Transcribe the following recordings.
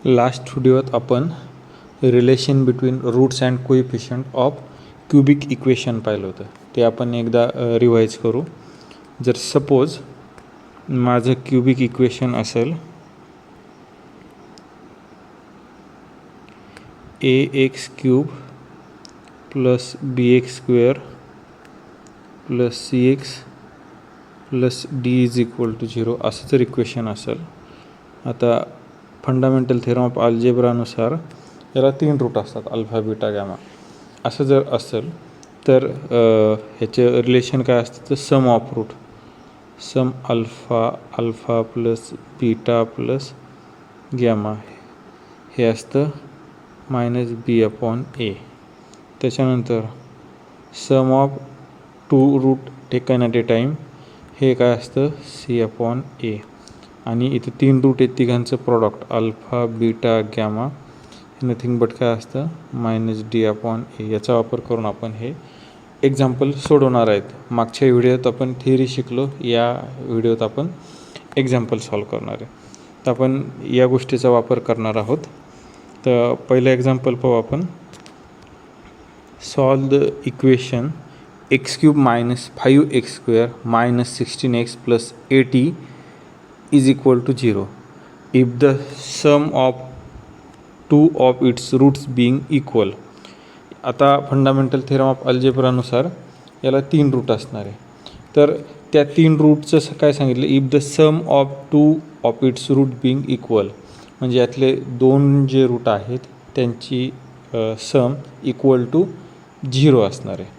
Last व्हिडिओत आपण relation between roots and coefficient of cubic equation पाहिलं होतं. ते आपण एकदा रिवाईज करू. जर सपोज माझं क्यूबिक इक्वेशन असेल ax³ plus bx² plus cx plus d is equal to 0 असं जर इक्वेशन असेल. आता फंडामेंटल थेरम ऑफ अल्जेब्रानुसार याला 3 रूट असतात, अल्फा बीटा गॅमा. असं जर असेल तर ह्याचे रिलेशन काय असतं तर sum of root, sum alpha plus beta plus gamma हे असतं -b/a. त्याच्यानंतर sum of 2 root taken at a time हे काय असतं c/a. आणि इथं 3 रूट आहेत, तिघांचं product alpha beta gamma nothing but काय असतं -d/a. याचा वापर करून आपण हे एक्झाम्पल सोडवणार आहेत. मागच्या व्हिडिओत आपण थिअरी शिकलो, या व्हिडिओत आपण एक्झाम्पल सॉल्व करणार आहे. तर आपण या गोष्टीचा वापर करणार आहोत. तर पहिलं एक्झाम्पल पाहू आपण. Solve the equation x³ - 5x² - 16x + 80 is equal to 0 if the sum of two of its roots being equal. आता फंडामेंटल थेरम ऑफ अल्जेब्रानुसार याला 3 रूट असणार आहे. तर त्या 3 रूटचं काय सांगितलं, if the sum of 2 of its root being equal, म्हणजे यातले 2 जे रूट आहेत त्यांची सम इक्वल टू 0 असणार आहे.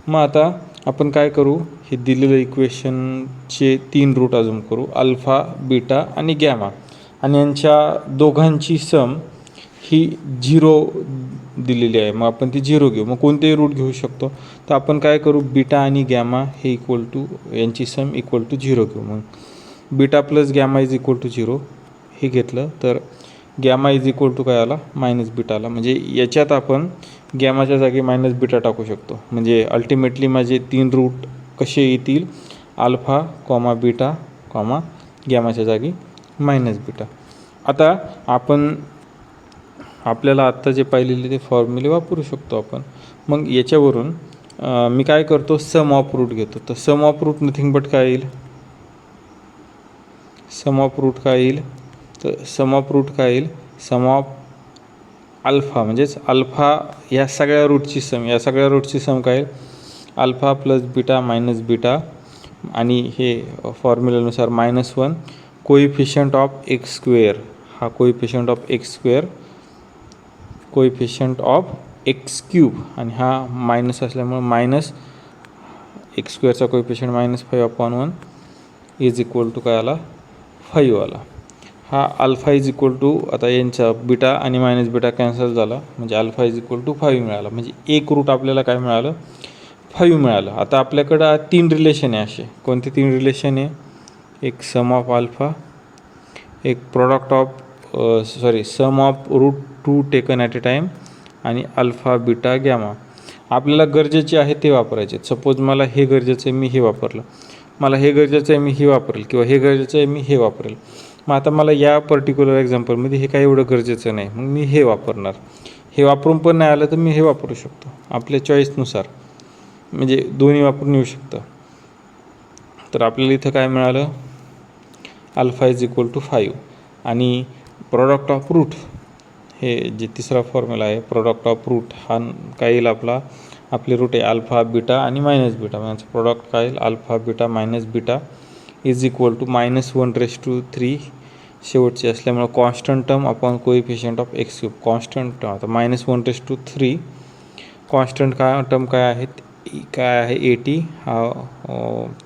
मग आता आपण काय करू, हे दिलेलं इक्वेशनचे 3 रूट अजून करू, अल्फा बीटा आणि गॅमा, आणि यांच्या दोघांची सम ही 0 दिलेली आहे. मग आपण ती 0 घेऊ. मग कोणतेही रूट घेऊ शकतो. तर आपण काय करू, बीटा आणि गॅमा हे इक्वल टू, यांची सम इक्वल टू 0 घेऊ. मग beta plus gamma is equal to 0 हे घेतलं तर गॅमा इज इक्वल टू काय आला -बीटाला. म्हणजे याच्यात आपण गॅमाच्या जागी -बीटा टाकू शकतो. म्हणजे अल्टिमेटली माझे 3 रूट कसे येतील, अल्फा कॉमा बीटा कॉमा गॅमाच्या जागी -बीटा. आता आपण आपल्याला आत्ता जे पाहिलेले ते फॉर्म्युले वापरू शकतो आपण. मग याच्यावरून मी काय करतो, सम ऑफ रूट घेतो. तर sum of route nothing but काय येईल, सम ऑफ रूट काय येईल, तर सम ऑफ रूट काय येईल, सम ऑफ अल्फा म्हणजेच अल्फा या सगळ्या रूटची सम, या सगळ्या रूटची सम काय येईल, alpha plus beta minus beta, आणि हे फॉर्म्युल्यानुसार -1 कोइफिशियंट ऑफ x², हा coefficient of x², coefficient of x³ आणि हा मायनस असल्यामुळे -x² coefficient -5/1 is equal to काय आला 5 आला. हा अल्फा इज इक्वल टू, आता यांचा बीटा आणि बीटा कॅन्सल झाला म्हणजे अल्फा इज इक्वल टू 5 मिळाला. म्हणजे एक रूट आपल्याला काय मिळालं, 5 मिळालं. आता आपल्याकडं 3 रिलेशन आहे. असे कोणते 3 रिलेशन आहे, एक सम ऑफ अल्फा, एक product of sum of root 2 taken at a time, आणि अल्फा बीटा गॅमा. आपल्याला गरजेचे आहे ते वापरायचे. सपोज मला हे गरजेचं आहे, मी हे वापरलं. मला हे गरजेचं आहे, मी हे वापरेल, किंवा हे गरजेचं आहे, मी हे वापरेल. मग आता मला या पर्टिक्युलर एक्झाम्पलमध्ये हे काही एवढं गरजेचं नाही, मग मी हे वापरणार. हे वापरून पण नाही आलं तर मी हे वापरू शकतो आपल्या चॉईसनुसार, म्हणजे दोन्ही वापरून येऊ शकतं. तर आपल्याला इथं काय मिळालं, अल्फा इज इक्वल टू 5, आणि प्रॉडक्ट ऑफ रूट हे जे तिसरा फॉर्म्युला आहे, प्रॉडक्ट ऑफ रूट हा काय येईल, आपले रूट आहे अल्फा बीटा आणि बीटा, म्हणजे प्रॉडक्ट काय येईल, alpha beta beta is equal to -1/3 शेवटची असल्यामुळे constant term upon coefficient of x³. Constant term आता -1/3 कॉन्स्टंट काय टर्म काय आहे 80, हा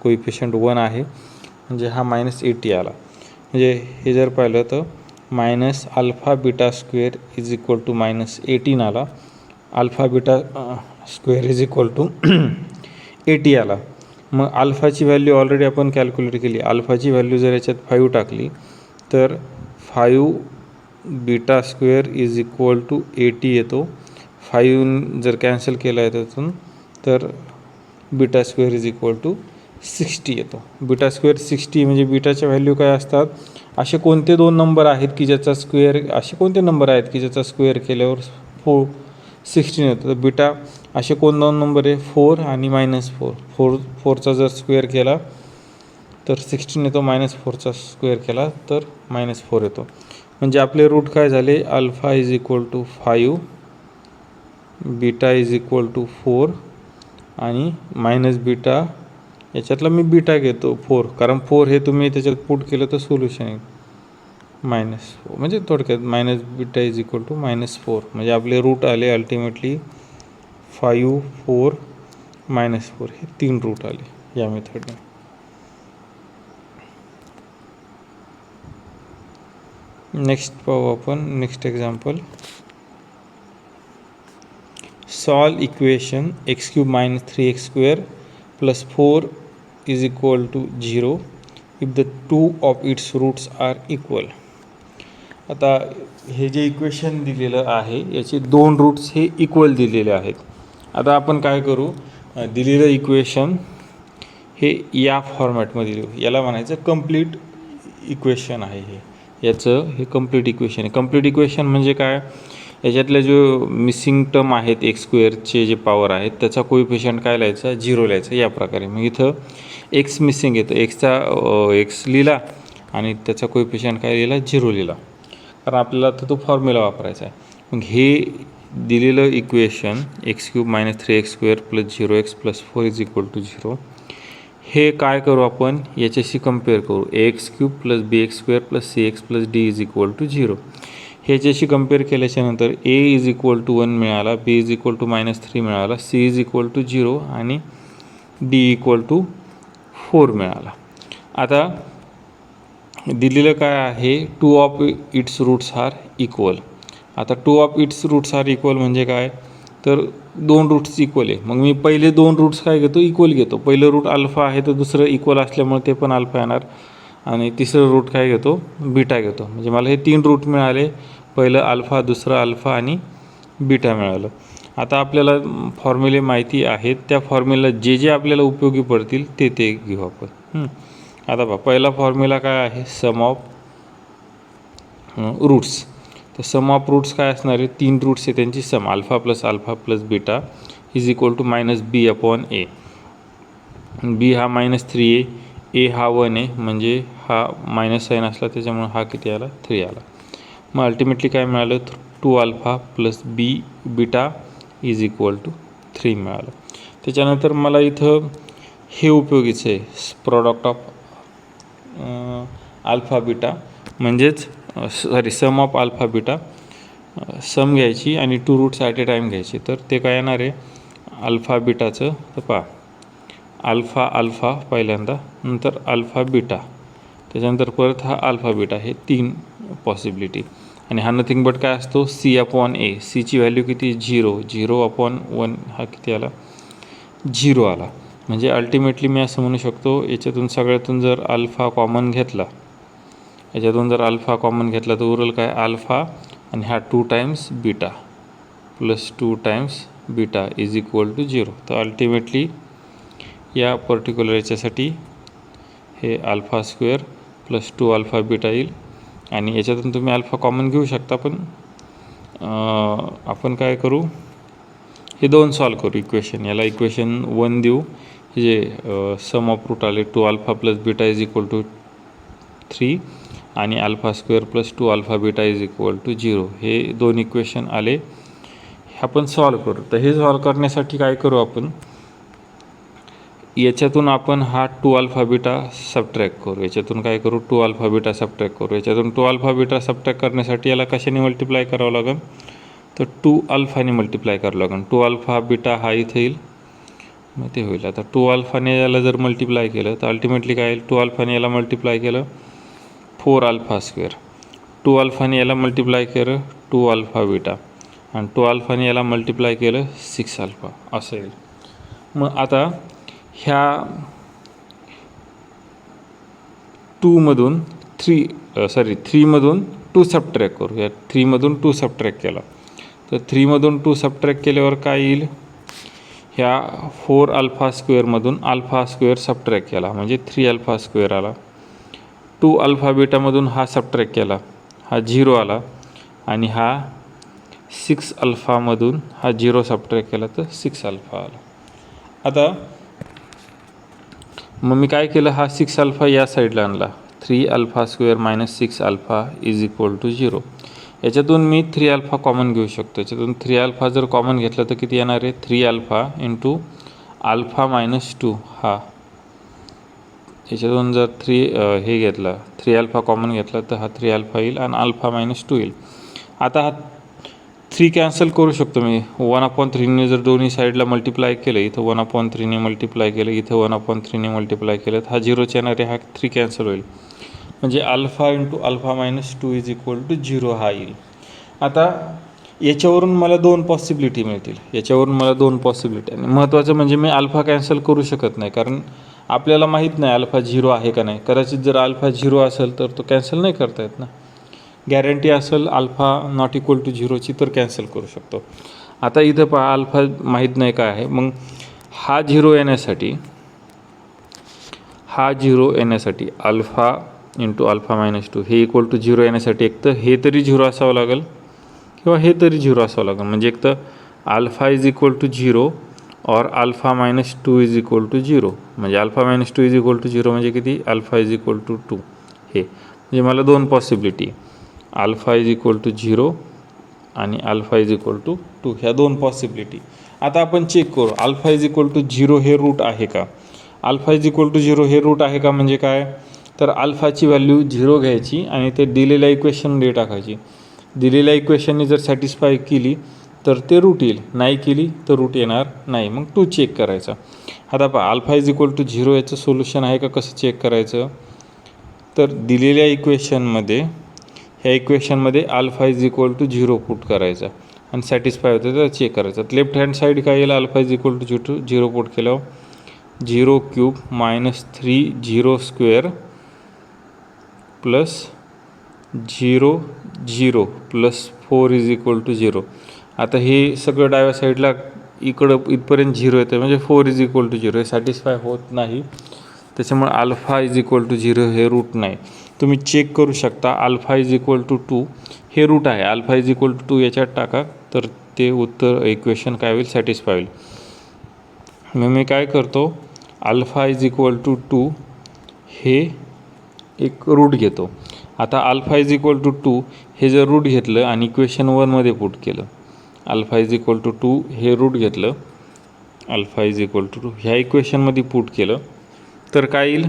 कोइफिशियंट 1 आहे म्हणजे हा -80 आला. म्हणजे हे जर पाहिलं तर -alpha beta square is equal to -18 आला. Alpha beta square is equal to 80 आला. मग अल्फाची व्हॅल्यू ऑलरेडी आपण कॅल्क्युलेट केली. अल्फाची व्हॅल्यू जर याच्यात 5 टाकली तर 5 beta square is equal to 80 येतो. 5 जर कॅन्सल केला आहे त्यातून तर beta square is equal to 60 येतो. बीटा स्क्वेअर 60 म्हणजे बीटाच्या व्हॅल्यू काय असतात, असे कोणते दोन नंबर आहेत की ज्याचा स्क्वेअर, असे कोणते नंबर आहेत की ज्याचा स्क्वेअर केल्यावर 16 येतो. तर बीटा असे कोण दोन नंबर आहे, 4 आणि -4. 4चा जर स्क्वेअर केला तर 16 येतो, -4चा स्क्वेअर केला तर -4 येतो. म्हणजे आपले रूट काय झाले, alpha is equal to 5, beta is equal to 4 आणि मायनस बीटा, याच्यातला मी बीटा घेतो 4, कारण 4 हे तुम्ही त्याच्यात पुट केलं तर सोल्युशन आहे -4, म्हणजे थोडक्यात minus beta is equal to -4. म्हणजे आपले रूट आले अल्टिमेटली 5, 4, -4, हे 3 रूट आले या मेथडने. नेक्स्ट पाहू आपण, next example. Solve equation x³ - 3x² + 4 is equal to 0 if the two of its roots are equal. आता हे जे इक्वेशन दिलेलं आहे याचे दोन रूट्स हे इक्वल दिलेले आहेत. आता आपण काय करू, दिलेलं इक्वेशन हे या फॉर्मॅटमध्ये लिहू. याला म्हणायचं कंप्लीट इक्वेशन आहे. याचं हे कंप्लीट इक्वेशन आहे. कंप्लीट इक्वेशन म्हणजे काय, याच्यातल्या जो मिसिंग टर्म आहेत x² जे पॉवर आहेत त्याचा कोइफिशियंट काय लिहायचा, 0 लिहायचा या प्रकारे. मग इथं x मिसिंग येतं, x लिहिला आणि त्याचा कोइफिशियंट काय लिहिला, 0 लिहिला, कारण आपल्याला तर तो फॉर्म्युला वापरायचा आहे. मग हे दिलेलं equation x³ - 3x² + 0x + 4 is equal to 0, हे काय करू आपण, याच्याशी कम्पेअर करू. ax³ + bx² + cx + d is equal to 0. ह्याच्याशी कम्पेअर केल्याच्यानंतर a इज इक्वल टू 1 मिळाला, b इज इक्वल टू -3 मिळाला, c इज इक्वल टू 0 आणि d इक्वल टू 4 मिळाला. आता दिलेलं काय आहे, two of its roots are equal. आता two of its roots are equal म्हणजे काय, तर दोन रूट्स इक्वल आहे. मग मी पहिले दोन रूट्स काय घेतो, इक्वल घेतो. पहिलं रूट अल्फा आहे तर दुसरं इक्वल असल्यामुळे ते पण अल्फा येणार, आणि तिसरं रूट काय घेतो, बीटा घेतो. म्हणजे मला हे 3 रूट मिळाले, पहिलं अल्फा, दुसरं अल्फा आणि बीटा मिळालं. आता आपल्याला फॉर्म्युले माहिती आहेत, त्या फॉर्म्युला जे आपल्याला उपयोगी पडतील ते घेऊ आपण. आता पहा, पहिला फॉर्म्युला काय आहे, सम ऑफ रूट्स. तर सम ऑफ रूट्स काय असणार आहे, 3 रूट्स आहे त्यांची sum, alpha + beta is equal to -b/a. b हा -3 आहे, a हा 1 आहे, म्हणजे हा मायनस साईन असला त्याच्यामुळे हा किती आला, 3 आला. मग अल्टिमेटली काय मिळालं, 2α + b beta is equal to 3 मिळालं. त्याच्यानंतर मला इथं हे उपयोगीचं आहे, प्रॉडक्ट ऑफ अल्फा बीटा, म्हणजेच सम ऑफ अल्फा बीटा, सम घ्यायची आणि 2 रूट्स ॲट ए टाईम घ्यायची. तर ते काय येणार आहे, अल्फा बीटाचं, तर पहा अल्फा पहिल्यांदा, नंतर अल्फा बीटा, त्याच्यानंतर परत हा अल्फा बीटा, हे 3 पॉसिबिलिटी. आणि हा नथिंग बट काय असतो, c/a. सीची व्हॅल्यू किती, 0/1, हा किती आला, 0 आला. म्हणजे अल्टिमेटली मी असं म्हणू शकतो, याच्यातून सगळ्यातून जर अल्फा कॉमन घेतला, तर उरल काय, अल्फा आणि हा 2 times beta + 2 times beta is equal to 0. तर अल्टिमेटली या पर्टिक्युलर याच्यासाठी हे α² + 2α बीटा येईल. आणि याच्यातून तुम्ही अल्फा कॉमन घेऊ शकता, पण आपण काय करू, हे 2 सॉल्व करू इक्वेशन. याला इक्वेशन 1 देऊ, जे सम ऑफ रूट आले 2α + बीटा इज इक्वल टू 3 आणि α² + 2α बीटा इज इक्वल टू 0, हे 2 इक्वेशन आले, हे आपण सॉल्व करू. तर हे सॉल्व करण्यासाठी काय करू आपण, याच्यातून आपण हा 2α बीटा सबट्रॅक्ट करू. याच्यातून काय करू, 2α बीटा सबट्रॅक्ट करू. याच्यातून 2α बीटा सबट्रॅक्ट करण्यासाठी याला कशाने मल्टिप्लाय करावं लागेल, तर 2α मल्टिप्लाय करावं लागेल. 2α बीटा हा इथे येईल, मग ते होईल. आता 2α याला जर मल्टिप्लाय केलं तर अल्टिमेटली काय येईल, 2α याला मल्टिप्लाय केलं 4α², 2α याला मल्टिप्लाय केलं 2α बीटा, आणि 2α याला मल्टिप्लाय केलं 6α, असं येईल. मग आता ह्या 3 मधून 2 सबट्रॅक्ट करू. या 3 मधून 2 सबट्रॅक्ट केला तर 3 मधून 2 सबट्रॅक्ट केल्यावर काय येईल, ह्या 4α² मधून α² सबट्रॅक्ट केला म्हणजे 3α² आला, 2 अल्फा बीटामधून हा सबट्रॅक्ट केला, हा 0 आला, आणि हा 6 अल्फामधून हा 0 सबट्रॅक्ट केला तर 6 अल्फा आला. आता मग मी काय केलं, हा 6 अल्फा या साईडला आणला, 3 alpha square minus 6 alpha is equal to 0. याच्यातून मी 3 अल्फा कॉमन घेऊ शकतो. याच्यातून 3 अल्फा जर कॉमन घेतलं तर किती येणार आहे, 3 अल्फा इंटू अल्फा मायनस 2. हा याच्यातून जर 3 हे घेतला, 3 अल्फा कॉमन घेतला तर हा 3 अल्फा येईल आणि अल्फा मायनस 2 येईल. आता हा 3 कॅन्सल करू शकतो मी. 1/3ने जर दोन्ही साईडला मल्टिप्लाय केलं, इथं 1/3ने मल्टिप्लाय केलं, इथं 1/3ने मल्टिप्लाय केलं, हा 0च्या येणारे, हा 3 कॅन्सल होईल. म्हणजे alpha into alpha minus 2 is equal to 0 हा येईल. आता याच्यावरून मला 2 पॉसिबिलिटी मिळतील, याच्यावरून मला 2 पॉसिबिलिटी. आणि महत्त्वाचं म्हणजे मी अल्फा कॅन्सल करू शकत नाही, कारण आपल्याला माहीत नाही अल्फा 0 आहे का नाही. कदाचित जर अल्फा 0 असेल तर तो कॅन्सल नाही करता येत ना. गॅरंटी असेल अल्फा नॉट इक्वल टू 0ची तर कॅन्सल करू शकतो. आता इथं पहा अल्फा माहीत नाही काय आहे. मग हा 0 येण्यासाठी अल्फा इंटू अल्फा मायनस 2 हे इक्वल टू 0 येण्यासाठी एक तर हे तरी 0 असावं लागेल किंवा हे तरी 0 असावं लागेल. म्हणजे एक तर अल्फा इज इक्वल टू 0 और alpha minus 2 is equal to 0. म्हणजे alpha minus 2 is equal to 0 म्हणजे किती, अल्फा इज इक्वल टू 2. हे म्हणजे मला 2 possibility, alpha is equal to 0 आणि अल्फा इज इक्वल टू 2, ह्या 2 पॉसिबिलिटी. आता आपण चेक करू अल्फा इज इक्वल टू 0 हे रूट आहे का. अल्फा इज इक्वल टू 0 हे रूट आहे का म्हणजे काय, तर अल्फाची व्हॅल्यू 0 घ्यायची आणि ते दिलेल्या इक्वेशनमध्ये टाकायची. दिलेल्या इक्वेशनने जर सॅटिस्फाय केली तर ते रूट येईल, नाही केली तर रूट येणार नाही. मग 2 चेक करायचा. आता पहा अल्फा इज इक्वल टू 0 याचं सोल्युशन आहे का, कसं चेक करायचं, तर दिलेल्या इक्वेशनमध्ये, ह्या इक्वेशनमध्ये alpha is equal to 0 put करायचा आणि सॅटिस्फाय होतं तर चेक करायचं. लेफ्ट हँड साईड काय येईल, alpha is equal to 0 put केल्यावर 0 cube minus 3 0 square plus 0 0 plus 4 is equal to 0. आता हे सगळं डाव्या साईडला इकडं इथपर्यंत 0 येतं म्हणजे 4 इज इक्वल टू 0 हे सॅटिस्फाय होत नाही. त्याच्यामुळे अल्फा इज इक्वल टू 0 हे रूट नाही. तुम्ही चेक करू शकता अल्फा इज इक्वल टू 2 हे रूट आहे. अल्फा इज इक्वल टू 2 याच्यात टाका तर ते उत्तर इक्वेशन काय होईल, सॅटिस्फाय होईल. मग मी काय करतो, अल्फा इज इक्वल टू 2 हे एक रूट घेतो. आता अल्फा इज इक्वल टू 2 हे जर रूट घेतलं आणि इक्वेशन 1मध्ये पुट केलं, अल्फा इज इक्वल टू 2 हे रूट घेतलं, अल्फा इज इक्वल टू 2 ह्या इक्वेशनमध्ये पुट केलं तर काय येईल,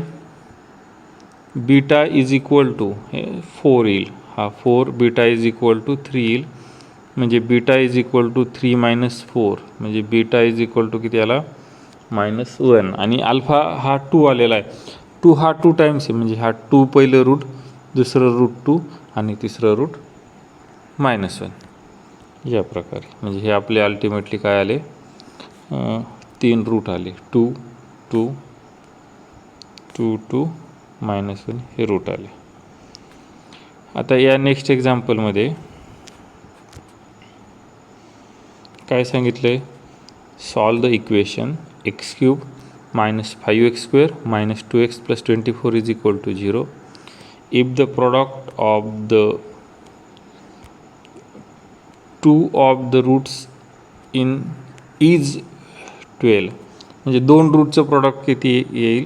बीटा इज इक्वल टू हे 4 येईल. हा 4 बीटा इज इक्वल टू 3 येईल. म्हणजे beta is equal to 3 minus 4 म्हणजे बीटा इज इक्वल टू किती आला, -1. आणि अल्फा हा 2 आलेला आहे. 2 हा 2 टाईम्स आहे म्हणजे हा 2 पहिलं रूट, दुसरं रूट 2 आणि तिसरं रूट -1 या प्रकारे. म्हणजे हे आपले अल्टिमेटली काय आले, 3 रूट आले, 2 2 2 2 -1 हे रूट आले. आता या नेक्स्ट एक्झाम्पलमध्ये काय सांगितलं आहे, solve the equation x³ minus 5x² minus 2x plus 24 is equal to 0 if the product of the 2 of the roots in is 12. म्हणजे 2 रूटचं प्रॉडक्ट किती येईल,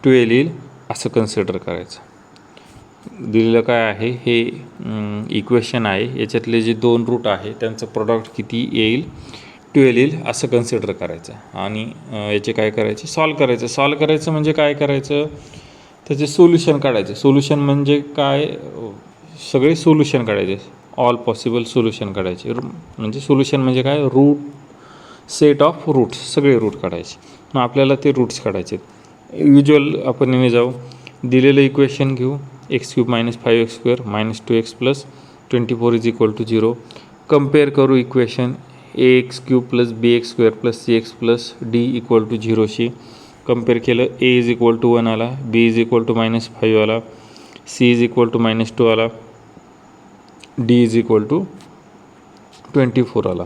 12 येईल असं कन्सिडर करायचं. दिलेलं काय आहे, हे इक्वेशन आहे, याच्यातले जे 2 रूट आहे त्यांचं प्रॉडक्ट किती येईल, 12 येईल असं कन्सिडर करायचं. आणि याचे काय करायचे, सॉल्व करायचं म्हणजे काय करायचं, त्याचे सोल्युशन काढायचे. सोल्युशन म्हणजे काय, सगळे सोल्युशन काढायचे, ऑल पॉसिबल सोल्युशन काढायचे. म्हणजे सोल्युशन म्हणजे काय, रूट सेट ऑफ रूट्स, सगळे रूट काढायचे. मग आपल्याला ते रूट्स काढायचे. युज्युअल आपण याने जाऊ, दिलेलं इक्वेशन घेऊ, x³ minus 5x² minus 2x plus 24 is equal to 0. Compare करू equation ax³ plus bx² plus cx plus d equal to 0शी. कम्पेअर केलं, a इज इक्वल टू 1 आला, b इज इक्वल टू -5 आला, c इज इक्वल टू -2 आला, d is equal to 24 आला.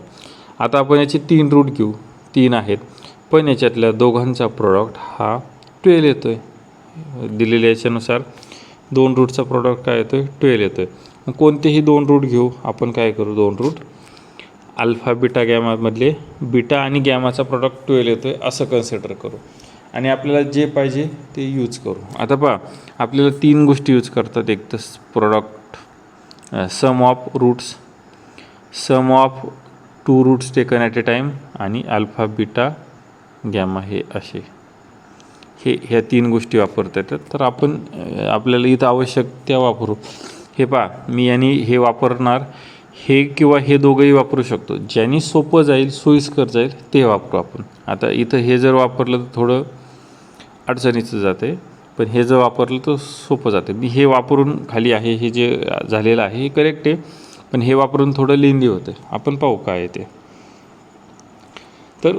आता आपण याचे 3 रूट घेऊ, 3 आहेत, पण याच्यातल्या दोघांचा प्रॉडक्ट हा 12 येतो आहे. दिलेल्या याच्यानुसार दोन रूटचा प्रॉडक्ट काय येतो आहे 12 येतो आहे. मग कोणतेही दोन रूट घेऊ आपण, काय करू, दोन रूट अल्फा बीटा गॅमामधले बीटा आणि गॅमाचा प्रॉडक्ट 12 येतो आहे असं कन्सिडर करू आणि आपल्याला जे पाहिजे ते यूज करू. आता पहा, आपल्याला तीन गोष्टी यूज करतात. एक तर product sum of roots, sum of two roots taken at a time आणि अल्फा बीटा गॅमा हे असे ह्या तीन गोष्टी वापरता येतात. तर आपण आपल्याला इथं आवश्यक त्या वापरू. हे पहा, मी आणि हे वापरणार, हे किंवा हे दोघंही वापरू शकतो. ज्यांनी सोपं जाईल, सोयीस्कर जाईल ते वापरू आपण. आता इथं हे जर वापरलं तर थोडं अडचणीचं जाते, पण हे जर वापरलं तर सोपं जाते. मी हे वापरून खाली आहे, हे जे झालेलं आहे हे करेक्ट आहे, पण हे वापरून थोडं लेंदी होतं. आपण पाहू काय आहे ते. तर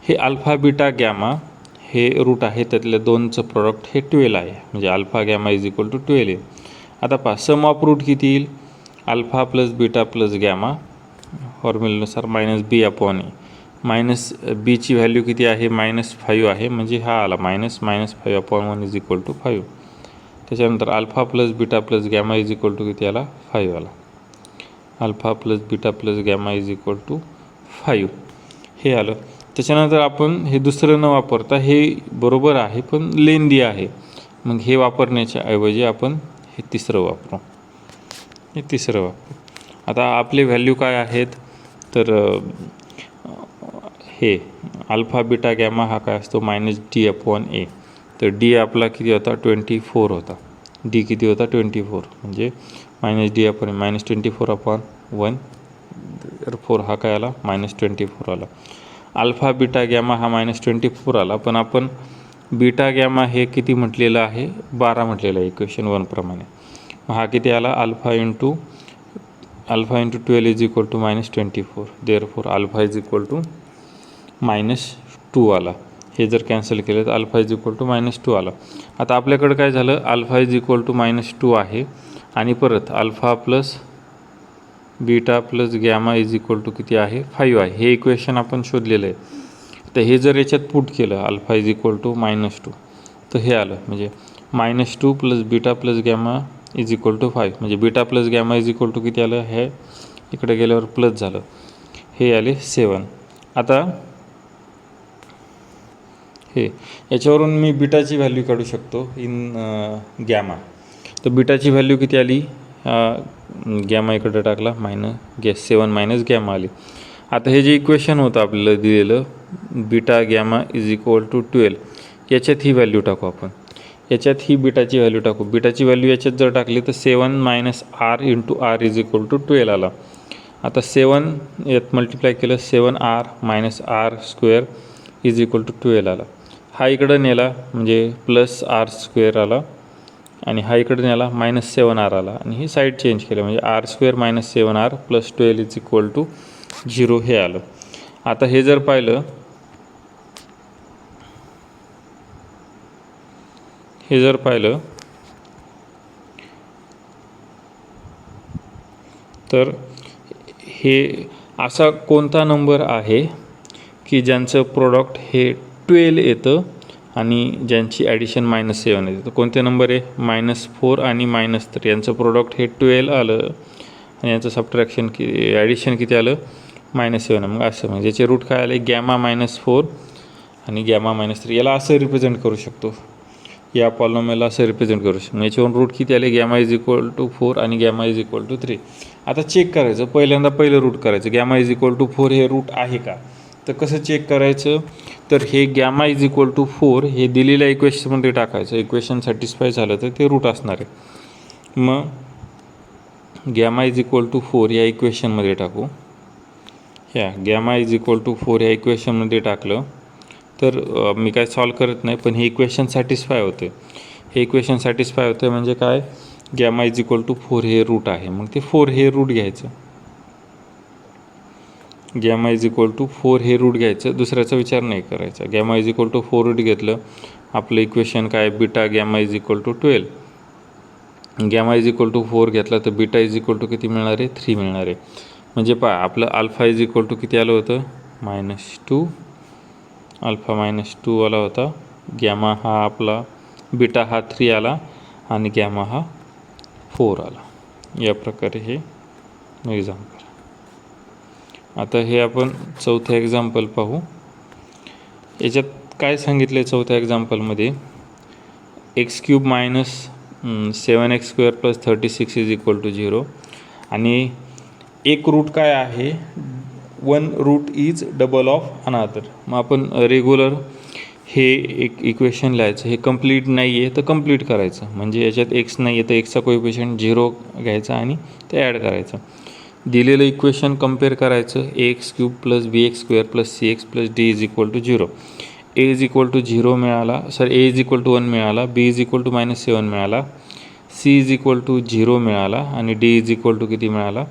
हे अल्फा बीटा गॅमा हे रूट आहे, त्यातल्या दोनचं प्रॉडक्ट हे 12 आहे, म्हणजे alpha gamma is equal to 12 आहे. आता पहा, सम ऑफ रूट किती येईल, alpha plus beta plus gamma फॉर्म्युल्यानुसार minus B upon A. Minus बीची व्हॅल्यू किती आहे, -5 आहे, म्हणजे हा आला -5 अपॉन 1 इज इक्वल टू 5. त्याच्यानंतर alpha plus beta plus gamma is equal to किती आला, 5 आला. Alpha plus beta plus gamma is equal to 5 हे आलं. त्याच्यानंतर आपण हे दुसरं न वापरता, हे बरोबर आहे पण लेंदी आहे, मग हे वापरण्याच्या ऐवजी आपण हे तिसरं वापरू. आता आपले व्हॅल्यू काय आहेत, तर हे अल्फा बीटा गॅमा हा काय असतो -d अपॉन ए. तर डी आपला किती होता, 24 होता. डी किती होता, 24, म्हणजे -d अपॉन -24 अपॉन 1, 4 हा काय आला, -24 आला. अल्फा बीटा गॅमा हा -24 आला, पण आपण बीटा गॅमा हे किती म्हटलेलं आहे, 12 म्हटलेलं आहे इक्वेशन 1 प्रमाणे. हा किती आला, alpha into 12 is equal to -24. Therefore alpha is equal to -2 आला. हे जर कॅन्सल केलं तर अल्फा इज इक्वल टू -2 आला. आता आपल्याकडं काय झालं, अल्फा इज इक्वल टू -2 आहे आणि परत alpha plus beta plus gamma is equal to किती आहे, 5 आहे. हे इक्वेशन आपण शोधलेलं आहे. तर हे जर याच्यात पुट केलं, अल्फा इज इक्वल टू -2, तर हे आलं, म्हणजे -2 plus beta plus gamma is equal to 5, म्हणजे beta plus gamma is equal to किती आलं, हे इकडे गेल्यावर प्लस झालं, हे आले 7. आता हे याच्यावरून मी बीटाची व्हॅल्यू काढू शकतो इन गॅमा. तर बीटाची व्हॅल्यू किती आली, गॅमा इकडे टाकला, -7 मायनस गॅमा आली. आता हे जे इक्वेशन होतं आपल्याला दिलेलं, beta gamma is equal to 12, याच्यात ही व्हॅल्यू टाकू आपण. याच्यात ही बीटाची व्हॅल्यू टाकू. बीटाची व्हॅल्यू याच्यात जर टाकली तर 7 minus r into r is equal to 12 आला. आता 7 यात मल्टिप्लाय केलं, 7r minus r square is equal to 12 आला. हा इकडं नेला म्हणजे प्लस आर स्क्वेअर आला आणि हा इकडे नेला -7r आला आणि ही साईड चेंज केलं म्हणजे r square -7r plus 12 is equal to 0 हे आलं. आता हे जर पाहिलं, तर हे असा कोणता नंबर आहे की ज्यांचं प्रोडक्ट हे 12 येतं आणि ज्यांची ॲडिशन -7 येते. तर कोणते नंबर आहे, -4 आणि -3 यांचं प्रोडक्ट हे 12 आलं आणि यांचं सबट्रॅक्शन ॲडिशन किती आलं, -7. मग असं म्हणजे याचे रूट काय आले, गॅमा -4 आणि गॅमा -3. याला असं रिप्रेझेंट करू शकतो, या पॉलिनॉमियलला असं रिप्रेझेंट करू शकतो. याच्यावरून रूट किती आले, गॅमा इज इक्वल टू 4 आणि गॅमा इज इक्वल टू 3. आता चेक करायचं, पहिलं रूट करायचं, गॅमा इज इक्वल टू 4 हे रूट आहे का. तर कसं चेक करायचं, तर हे गॅमा इज इक्वल टू 4 हे दिलेल्या इक्वेशनमध्ये टाकायचं. इक्वेशन सॅटिस्फाय झालं तर ते रूट असणार आहे. मग गॅमा इज इक्वल टू 4 या इक्वेशनमध्ये टाकू. ह्या गॅमा इज इक्वल टू 4 या इक्वेशनमध्ये टाकलं तर मी काय सॉल्व करत नाही, पण हे इक्वेशन सॅटिस्फाय होते. हे इक्वेशन सॅटिस्फाय होते म्हणजे काय, गॅमा इज इक्वल टू 4 हे रूट आहे. मग ते 4 हे रूट घ्यायचं, गॅमा इज इक्वल टू 4 हे रूट घ्यायचं, दुसऱ्याचा विचार नाही करायचा. Gamma is equal to 4 root घेतलं, आपलं इक्वेशन काय, beta gamma is equal to 12. Gamma is equal to 4 घेतला तर बीटा इज इक्वल टू किती मिळणार आहे, 3 मिळणार आहे. म्हणजे पहा, आपलं अल्फा इज इक्वल टू किती आलं होतं, -2, अल्फा -2 आला होता. गॅमा हा आपला बीटा हा 3 आला आणि गॅमा हा 4 आला. या प्रकारे हे एक्झाम करा. आता हे आपण चौथं एक्झाम्पल पाहू. याच्यात काय सांगितलं आहे चौथ्या एक्झाम्पलमध्ये, x³ minus 7x² plus 36 is equal to 0 आणि एक रूट काय आहे, 1 route is double of another. मग आपण रेग्युलर हे एक इक्वेशन लिहायचं. हे कंप्लीट नाही आहे तर कंप्लीट करायचं, म्हणजे याच्यात एक्स नाही आहे तर एक्सचा कोएफिशियंट 0 घ्यायचा आणि ते ॲड करायचं. दिलेलं इक्वेशन कंपेअर करायचं, ax³ plus bx² plus cx plus d is equal to 0. a is equal to 0 मिळाला, a इज इक्वल टू 1 मिळाला, b इज इक्वल टू -7 मिळाला, c इज इक्वल टू 0 मिळाला आणि d इज इक्वल टू किती मिळाला,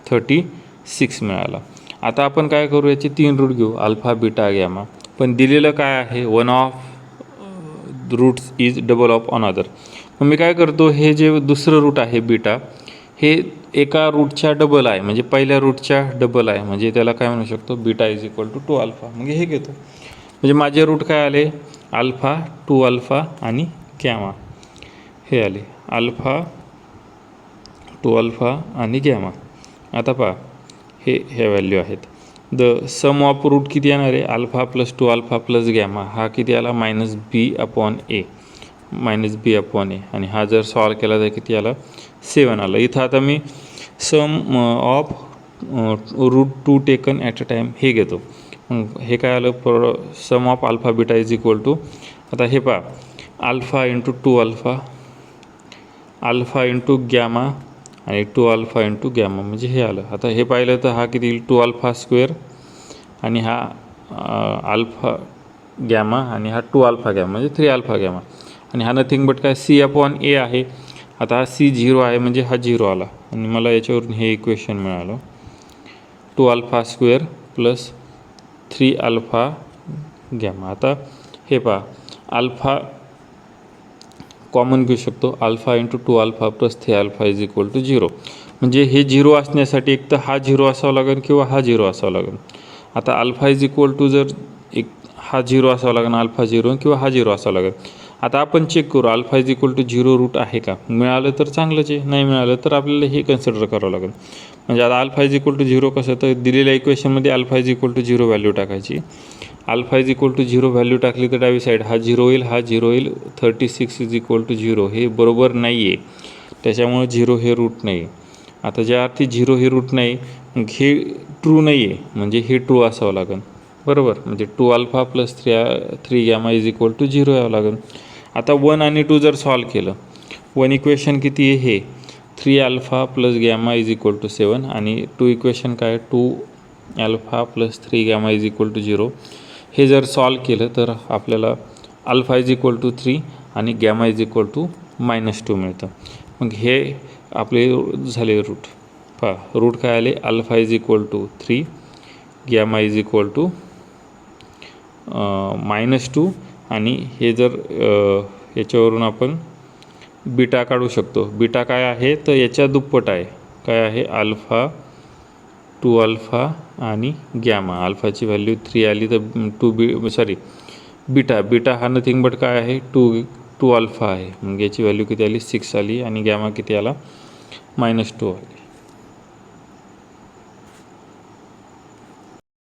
36 मिळाला. आता आपण काय करू, याचे 3 रूट घेऊ, अल्फा बीटा गॅमा. पण दिलेलं काय आहे, one of roots is double of another. मग मी काय करतो, हे जे दुसरं रूट आहे बीटा, हे एका रूटच्या डबल आहे, म्हणजे पहिल्या रूटच्या डबल आहे, म्हणजे त्याला काय म्हणू शकतो, beta is equal to 2 alpha. मग हे घेतो, म्हणजे माझे रूट काय आले, अल्फा, 2 अल्फा आणि गॅमा हे आले, अल्फा, 2 अल्फा आणि गॅमा. आता पहा हे व्हॅल्यू आहेत. द सम ऑफ रूट किती येणार आहे, alpha plus 2 alpha plus gamma, हा किती आला, -b/a, -b/a. आणि हा जर सॉल्व केला तर किती आला, 7 आला. इथं आता मी sum of root 2 taken at a time हे घेतो. मग हे काय आलं, sum of alpha beta is equal to, आता हे पहा, alpha into 2 alpha, alpha into gamma आणि 2 अल्फा इंटू गॅमा, म्हणजे हे आलं. आता हे पाहिलं तर हा किती येईल, 2 अल्फा स्क्वेअर आणि हा अल्फा गॅमा आणि हा 2 अल्फा गॅमा म्हणजे 3 अल्फा गॅमा. आणि हा नथिंग बट काय, c/a आहे. आता हा c 0 आहे म्हणजे हा 0 आला आणि मला याच्यावरून हे इक्वेशन मिळालं, 2 alpha square plus 3 alpha gamma. आता हे पहा, अल्फा कॉमन घेऊ शकतो, alpha into 2 alpha plus 3 alpha is equal to 0. म्हणजे हे 0 असण्यासाठी एक तर हा 0 असावा लागेल किंवा हा 0 असावा लागेल. आता अल्फा इज इक्वल टू जर एक हा 0 असावा लागेल, अल्फा 0 किंवा हा 0 असावा लागेल. आता आपण चेक करू, alpha is equal to 0 root आहे का, मिळालं तर चांगलंच आहे, नाही मिळालं तर आपल्याला हे कन्सिडर करावं लागेल. म्हणजे आता अल्फा इज इक्वल टू 0 कसं, तर दिलेल्या इक्वेशनमध्ये alpha is equal to 0 value टाकायची. Alpha is equal to 0 value टाकली तर डावी साईड हा 0 येईल, हा 0 येईल, 36 इज इक्वल टू 0 हे बरोबर नाही आहे, त्याच्यामुळं 0 हे रूट नाही. आता ज्या अर्थी 0 हे रूट नाही, मग हे ट्रू नाही आहे, म्हणजे हे ट्रू असावं लागेल, बरोबर. म्हणजे 2 alpha plus 3 gamma is equal to 0 यावं लागेल. आता 1 आणि 2 जर सॉल्व केलं, 1 इक्वेशन किती आहे, हे 3 alpha plus gamma is equal to 7 आणि 2 इक्वेशन काय, 2 alpha plus 3 gamma is equal to 0. हे जर सॉल्व केलं तर आपल्याला अल्फा इज इक्वल टू 3 आणि गॅमा इज इक्वल टू -2 मिळतं. मग हे आपले झाले रूट. पहा रूट काय आले, alpha is equal to 3, gamma is equal to -2 आणि हे जर याच्यावरून आपण बीटा काढू शकतो. बीटा काय आहे तर याच्या दुप्पट आहे, काय आहे, अल्फा, 2 अल्फा आणि गॅमा. अल्फाची व्हॅल्यू 3 आली तर बीटा हा नथिंग बट काय आहे, 2 अल्फा आहे, मग याची व्हॅल्यू किती आली, 6 आली आणि गॅमा किती आला, -2 आली.